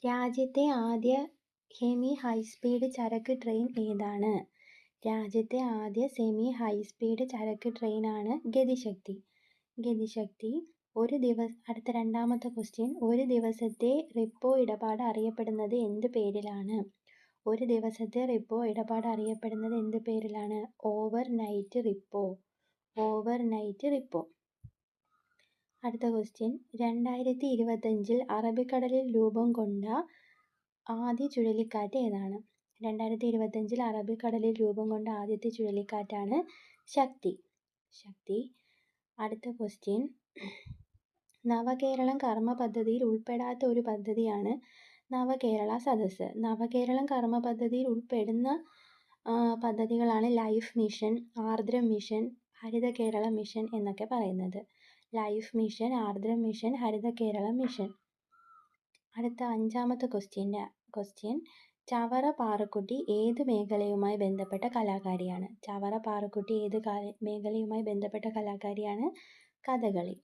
രാജ്യത്തെ ആദ്യ semi high speed ചരക്ക് ട്രെയിൻ ഏതാണ്? രാജ്യത്തെ ആദ്യ സെമി ഹൈസ്പീഡ് ചരക്ക് ട്രെയിനാണ് ഗതിശക്തി. ഗതിശക്തി അടുത്ത രണ്ടാമത്തെ ക്വസ്റ്റ്യൻ, ഒരു ദിവസത്തെ റിപ്പോ ഇടപാട് അറിയപ്പെടുന്നത് എന്ത് പേരിലാണ്? ഒരു ദിവസത്തെ റിപ്പോ ഇടപാട് അറിയപ്പെടുന്നത് എന്ത് പേരിലാണ്? Over night repo. Over night repo. അടുത്ത ക്വസ്റ്റ്യൻ, 2025 അറബിക്കടലിൽ രൂപം കൊണ്ട ആദ്യ ചുഴലിക്കാറ്റ് ഏതാണ്? 2025 അറബിക്കടലിൽ രൂപം കൊണ്ട ആദ്യത്തെ ചുഴലിക്കാറ്റാണ് ശക്തി. ശക്തി. അടുത്ത ക്വസ്റ്റ്യൻ, നവകേരളം കർമ്മ പദ്ധതിയിൽ ഉൾപ്പെടാത്ത ഒരു പദ്ധതിയാണ് നവകേരള സദസ്സ്. നവകേരളം കർമ്മ പദ്ധതിയിൽ ഉൾപ്പെടുന്ന പദ്ധതികളാണ് ലൈഫ് മിഷൻ, ആർദ്രം മിഷൻ, ഹരിത കേരള മിഷൻ എന്നൊക്കെ പറയുന്നത്. ലൈഫ് മിഷൻ, ആർദ്രം മിഷൻ, ഹരിത കേരള മിഷൻ. അടുത്ത അഞ്ചാമത്തെ ക്വസ്റ്റ്യൻ, ചവറ പാറുക്കുട്ടി ഏത് മേഖലയുമായി ബന്ധപ്പെട്ട കലാകാരിയാണ്? ചവറ പാറുക്കുട്ടി ഏത് മേഖലയുമായി ബന്ധപ്പെട്ട കലാകാരിയാണ്? കഥകളി.